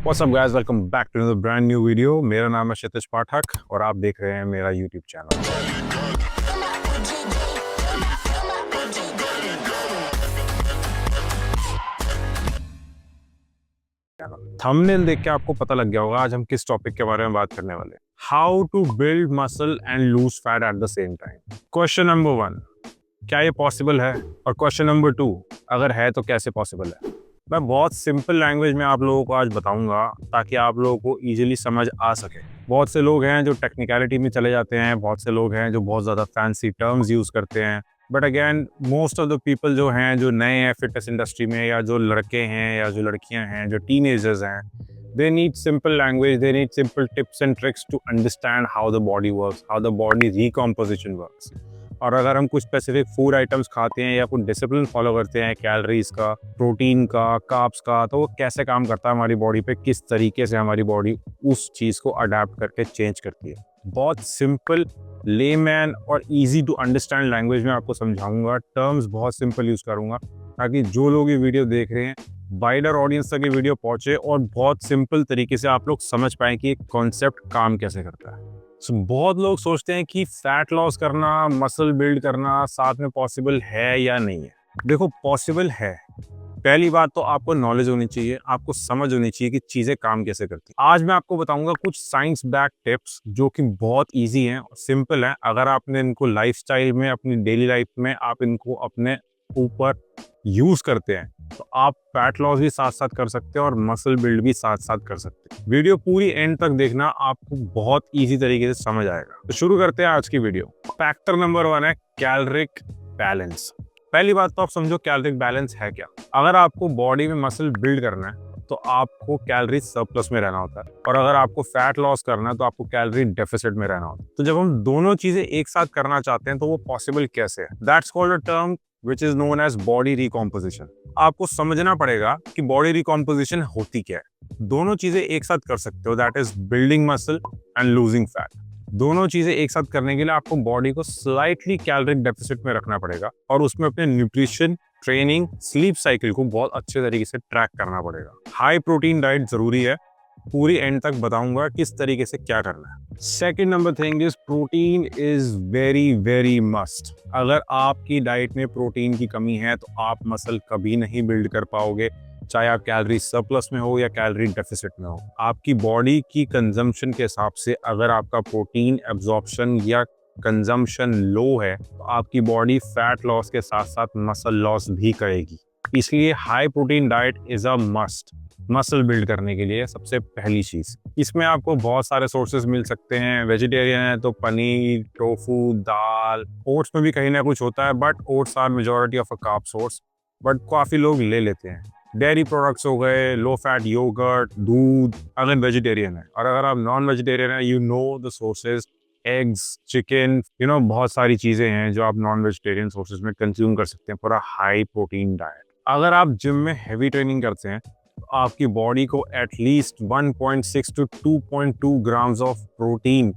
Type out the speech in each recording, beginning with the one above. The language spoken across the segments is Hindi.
What's up guys, welcome back to another brand new video। मेरा नाम है क्षितिज पाठक और आप देख रहे हैं मेरा YouTube चैनल। थंबनेल देख के आपको पता लग गया होगा आज हम किस टॉपिक के बारे में बात करने वाले हैं। How to build muscle and lose fat at the same time. Question number 1, क्या ये पॉसिबल है? और क्वेश्चन नंबर 2, अगर है तो कैसे पॉसिबल है? मैं बहुत सिंपल लैंग्वेज में आप लोगों को आज बताऊंगा ताकि आप लोगों को इजीली समझ आ सके। बहुत से लोग हैं जो टेक्निकलिटी में चले जाते हैं, बहुत से लोग हैं जो बहुत ज़्यादा फैंसी टर्म्स यूज़ करते हैं, but again most of the people जो हैं, जो नए हैं फिटनेस इंडस्ट्री में, या जो लड़के हैं या जो लड़कियां हैं, जो टीनेजर्स हैं, they need simple language, they need simple tips and tricks to understand how the body works, how the body recomposition works। और अगर हम कुछ स्पेसिफिक फूड आइटम्स खाते हैं या कुछ डिसिप्लिन फॉलो करते हैं, कैलोरीज का, प्रोटीन का, कार्ब्स का, तो वो कैसे काम करता है हमारी बॉडी पे, किस तरीके से हमारी बॉडी उस चीज़ को अडेप्ट करके चेंज करती है। बहुत सिंपल, लेमैन और इजी टू अंडरस्टैंड लैंग्वेज में आपको समझाऊंगा। टर्म्स बहुत सिंपल यूज़ करूंगा ताकि जो लोग ये वीडियो देख रहे हैं, वाइडर ऑडियंस तक ये वीडियो पहुंचे और बहुत सिंपल तरीके से आप लोग समझ पाएं कि एक कॉन्सेप्ट काम कैसे करता है। बहुत लोग सोचते हैं कि फैट लॉस करना, मसल बिल्ड करना साथ में पॉसिबल है या नहीं है। देखो, पॉसिबल है। पहली बात तो आपको नॉलेज होनी चाहिए, आपको समझ होनी चाहिए कि चीजें काम कैसे करती हैं। आज मैं आपको बताऊंगा कुछ साइंस बैक टिप्स जो कि बहुत इजी हैं और सिंपल हैं। अगर आपने इनको लाइफस्टाइल में, अपनी डेली लाइफ में आप इनको अपने ऊपर यूज करते हैं तो आप फैट लॉस भी साथ साथ कर सकते हैं और मसल बिल्ड भी साथ साथ कर सकते हैं। वीडियो पूरी एंड तक देखना, आपको बहुत इजी तरीके से समझ आएगा। तो शुरू करते हैं आज की वीडियो। फैक्टर नंबर 1 है कैलोरिक बैलेंस। पहली बात तो आप समझो कैलोरिक बैलेंस है क्या। अगर आपको बॉडी में मसल बिल्ड करना है तो आपको कैलोरी सरप्लस में रहना होता है, और अगर आपको फैट लॉस करना है तो आपको कैलोरी डेफिसिट में रहना होता है। तो जब हम दोनों चीजें एक साथ करना चाहते हैं तो वो पॉसिबल कैसे है? That's called a term which is known as body recomposition। आपको समझना पड़ेगा कि बॉडी रिकॉम्पोजिशन होती क्या है। दोनों चीजें एक साथ कर सकते हो, that is building muscle and losing fat. दोनों चीजें एक साथ करने के लिए आपको बॉडी को स्लाइटली कैलोरिक डेफिसिट में रखना पड़ेगा और उसमें अपने न्यूट्रिशन, ट्रेनिंग, स्लीप साइकिल को बहुत अच्छे तरीके से ट्रैक करना पड़ेगा। हाई प्रोटीन डाइट जरूरी है, पूरी एंड तक बताऊंगा किस तरीके से क्या करना है। Second number thing is protein is very very must. अगर आपकी डाइट में प्रोटीन की कमी है तो आप मसल कभी नहीं बिल्ड कर पाओगे, चाहे आप कैलोरी सरप्लस में हो या कैलोरी डेफिसिट में हो। आपकी बॉडी की कंजम्पशन के हिसाब से अगर आपका प्रोटीन एब्जॉर्प्शन या कंजम्पशन लो है तो आपकी बॉडी फैट लॉस के साथ साथ मसल लॉस भी करेगी। इसलिए high protein diet is a must muscle build करने के लिए। सबसे पहली चीज, इसमें आपको बहुत सारे सोर्सेज मिल सकते हैं। वेजिटेरियन है तो पनीर, टोफू, दाल, ओट्स में भी कहीं ना कुछ होता है, but oats are majority of a carb source, but काफी लोग ले लेते हैं। डेयरी प्रोडक्ट्स हो गए, लो फैट योगर्ट, दूध, अगर वेजिटेरियन है। और अगर आप नॉन वेजिटेरियन है, you know the sources, eggs, chicken, बहुत सारी चीजें हैं जो आप नॉन वेजिटेरियन सोर्सेज में कंज्यूम कर सकते हैं for a high protein diet. अगर आप जिम में हैवी ट्रेनिंग करते हैं तो आपकी बॉडी को at least 1.6 to 2.2 grams of protein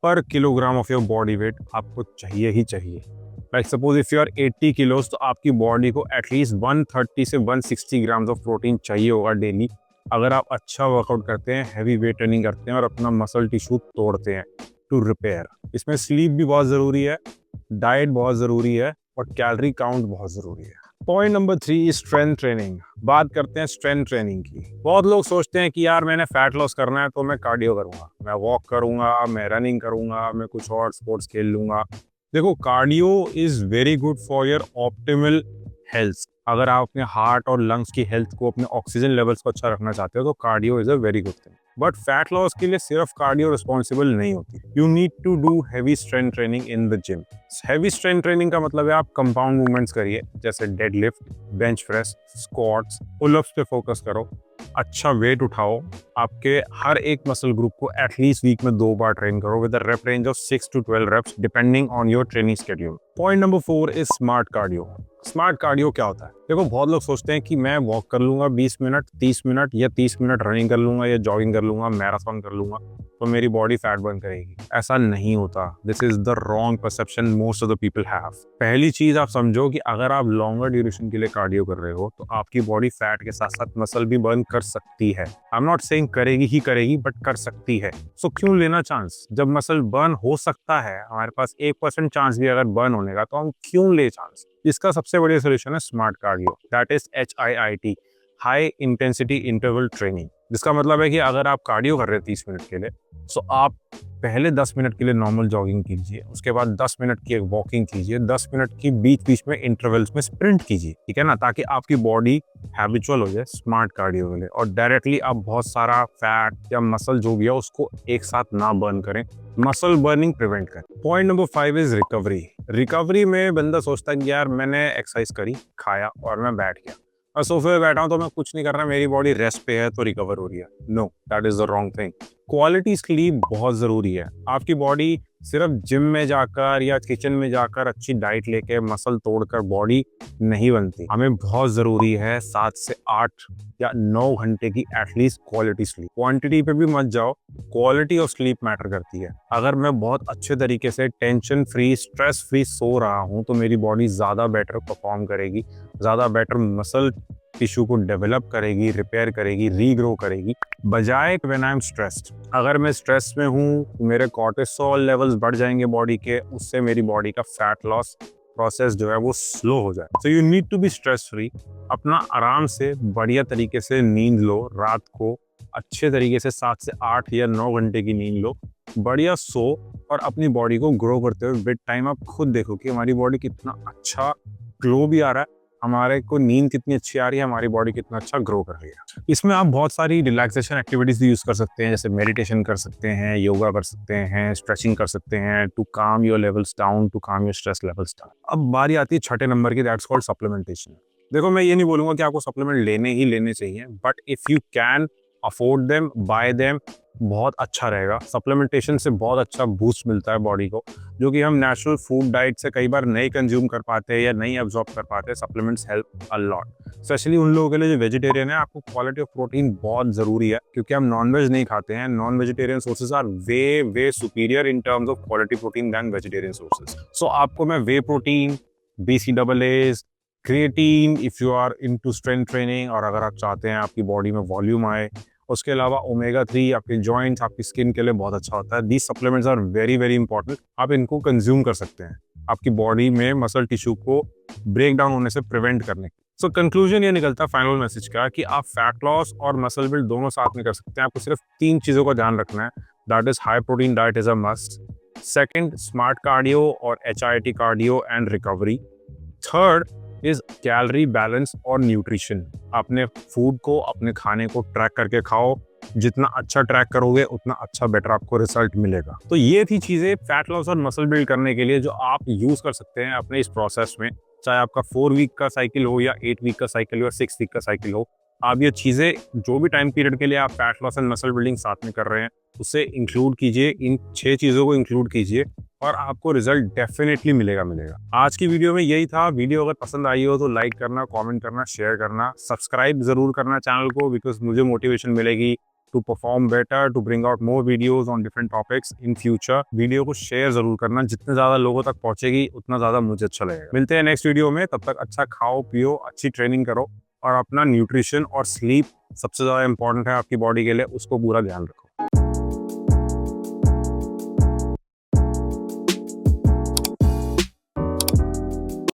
per kilogram of your body weight आपको चाहिए ही चाहिए। Like suppose if you are 80 kilos तो आपकी बॉडी को एटलीस्ट 130 से 160 ग्राम्स ऑफ प्रोटीन चाहिए होगा डेली। अगर आप अच्छा वर्कआउट करते हैं, हैवी वेट ट्रेनिंग करते हैं और अपना मसल टिश्यू तोड़ते हैं टू रिपेयर। इसमें स्लीप भी बहुत जरूरी है, डाइट बहुत जरूरी है और कैलोरी काउंट बहुत जरूरी है। Point number 3, strength training. बात करते हैं स्ट्रेंथ ट्रेनिंग की। बहुत लोग सोचते हैं कि यार मैंने फैट लॉस करना है तो मैं कार्डियो करूंगा, मैं वॉक करूंगा, मैं रनिंग करूंगा, मैं कुछ और स्पोर्ट्स खेल लूंगा। देखो, cardio is very good for your optimal health. अगर आप अपने हार्ट और लंग्स की हेल्थ को, अपने ऑक्सीजन लेवल्स को अच्छा रखना चाहते हो तो cardio is a very good thing. But fat loss के लिए सिर्फ कार्डियो रिस्पॉन्सिबल नहीं होती। You need to do heavy strength training in the gym. Heavy strength training का मतलब है आप कंपाउंड मूवमेंट्स करिए, जैसे deadlift, bench press, squats, pullups पे फोकस करो, अच्छा वेट उठाओ, आपके हर एक मसल ग्रुप को एटलीस्ट वीक में 2 बार ट्रेन करो with a rep range of 6 to 12 reps depending on your training schedule. Point number 4 is smart cardio. Smart cardio क्या होता है? देखो, बहुत लोग सोचते हैं कि मैं वॉक कर लूंगा 20 मिनट, 30 मिनट या 30 मिनट रनिंग कर लूंगा या जॉगिंग कर लूंगा, मैराथन कर लूंगा तो मेरी बॉडी फैट बर्न करेगी। ऐसा नहीं होता। This is the wrong perception most of the people have. पहली चीज आप समझो कि अगर आप लॉन्गर ड्यूरेशन के लिए कार्डियो कर रहे हो तो आपकी बॉडी फैट के साथ साथ मसल भी बर्न कर सकती है। आई एम नॉट सेइंग करेगी ही करेगी, बट कर सकती है। सो क्यों लेना चांस? जब मसल बर्न हो सकता है, हमारे पास 1% चांस भी अगर बर्न होने का, तो हम क्यों ले चांस? इसका सबसे बढ़िया सोल्यूशन है smart cardio, that is HIIT, high intensity interval training. जिसका मतलब है कि अगर आप कार्डियो कर रहे हैं 30 मिनट के लिए, तो आप पहले 10 मिनट के लिए नॉर्मल जॉगिंग कीजिए, उसके बाद 10 मिनट की एक वॉकिंग कीजिए, 10 मिनट की बीच बीच में इंटरवल्स में स्प्रिंट कीजिए, ठीक है ना, ताकि आपकी बॉडी हैबिचुअल हो जाए स्मार्ट कार्डियो के लिए और डायरेक्टली आप बहुत सारा फैट या मसल जो भी है उसको एक साथ ना बर्न करें, मसल बर्निंग प्रिवेंट करें। Point number 5 is recovery. Recovery में बंदा सोचता है कि यार मैंने एक्सरसाइज करी, खाया और मैं बैठ गया और सोफे पे बैठा हूं तो मैं कुछ नहीं कर रहा, मेरी बॉडी रेस्ट पे है तो रिकवर हो रही है। No, that is the wrong thing. Quality sleep बहुत जरूरी है। आपकी बॉडी सिर्फ जिम में जाकर या किचन में जाकर अच्छी डाइट लेके मसल तोड़कर बॉडी नहीं बनती। हमें बहुत जरूरी है 7 से 8 या 9 घंटे की एटलीस्ट क्वालिटी स्लीप। क्वांटिटी पे भी मत जाओ, क्वालिटी ऑफ स्लीप मैटर करती है। अगर मैं बहुत अच्छे तरीके से tension free, stress free so रहा हूँ तो मेरी बॉडी ज्यादा बेटर परफॉर्म करेगी, ज्यादा बेटर मसल टिश्यू को डेवलप करेगी, रिपेयर करेगी, रीग्रो करेगी, बजाय व्हेन आई एम स्ट्रेस्ड। अगर मैं स्ट्रेस में हूँ, मेरे कॉर्टिसोल लेवल्स बढ़ जाएंगे बॉडी के, उससे मेरी बॉडी का फैट लॉस प्रोसेस जो है वो स्लो हो जाए। So you need to be stress free. अपना आराम से बढ़िया तरीके से नींद लो, रात को अच्छे तरीके से 7 से 8 या 9 घंटे की नींद लो, बढ़िया सो और अपनी बॉडी को ग्रो करते हुए विद टाइम आप खुद देखो कि हमारी बॉडी कितना अच्छा ग्लो भी आ रहा है, हमारे को नींद कितनी अच्छी आ रही है, हमारी बॉडी कितना अच्छा ग्रो कर रही है। इसमें आप बहुत सारी रिलैक्सेशन एक्टिविटीज भी यूज कर सकते हैं, जैसे मेडिटेशन कर सकते हैं, योगा कर सकते हैं, स्ट्रेचिंग कर सकते हैं, to calm your levels down, to calm your stress levels down. अब बारी आती है 6 नंबर की, दैट्स कॉल्ड सप्लीमेंटेशन। देखो, मैं ये नहीं बोलूंगा कि आपको सप्लीमेंट लेने ही लेने चाहिए, but if you can afford them, bye them, बहुत अच्छा रहेगा। सप्लीमेंटेशन से बहुत अच्छा बूस्ट मिलता है बॉडी को, जो कि हम नेचुरल फूड डाइट से कई बार नहीं कंज्यूम कर पाते हैं या नहीं एब्जॉर्ब कर पाते। Supplements help a lot, specially उन लोगों के लिए जो वेजिटेरियन है। आपको क्वालिटी ऑफ प्रोटीन बहुत जरूरी है क्योंकि हम नॉनवेज नहीं खाते हैं। Non vegetarian sources are way superior in terms of quality protein than vegetarian sources. So आपको मैं whey protein, BCAAs, creatine if you are into strength training, और अगर आप चाहते हैं आपकी बॉडी में वॉल्यूम आए, उसके अलावा ओमेगा 3 आपके जॉइंट्स, आपकी स्किन के लिए बहुत अच्छा होता है। These supplements are very very important. आप इनको कंज्यूम कर सकते हैं आपकी बॉडी में मसल टिश्यू को ब्रेक डाउन होने से प्रिवेंट करने। सो कंक्लूजन ये निकलता है फाइनल मैसेज का कि आप फैट लॉस और मसल बिल्ड दोनों साथ में कर सकते हैं। आपको सिर्फ 3 चीजों का ध्यान रखना है, that is high protein diet is a must, second smart cardio और HIIT cardio and recovery, third is calorie balance और न्यूट्रिशन। अपने फूड को, अपने खाने को ट्रैक करके खाओ, जितना अच्छा ट्रैक करोगे उतना अच्छा बेटर आपको रिजल्ट मिलेगा। तो ये थी चीजें फैट लॉस और मसल बिल्ड करने के लिए जो आप यूज कर सकते हैं अपने इस प्रोसेस में, चाहे आपका 4 वीक का साइकिल हो या 8 वीक का साइकिल हो या 6 वीक का साइकिल हो। आप ये चीजें जो भी टाइम पीरियड के लिए आप fat loss and muscle building साथ में कर रहे हैं उसे इंक्लूड कीजिए, इन 6 चीजों को इंक्लूड कीजिए और आपको रिजल्ट डेफिनेटली मिलेगा। आज की वीडियो में यही था। वीडियो अगर पसंद आई हो तो लाइक करना, कमेंट करना, शेयर करना, सब्सक्राइब जरूर करना चैनल को, बिकॉज मुझे मोटिवेशन मिलेगी to perform better, to bring out more videos on different topics in future. Video को शेयर जरूर करना, जितने ज्यादा लोगों तक पहुंचेगी उतना ज्यादा मुझे अच्छा लगेगा। मिलते हैं नेक्स्ट वीडियो में, तब तक अच्छा खाओ पियो, अच्छी ट्रेनिंग करो और अपना न्यूट्रिशन और स्लीप सबसे ज्यादा इंपॉर्टेंट है आपकी बॉडी के लिए, उसको पूरा ध्यान रखो।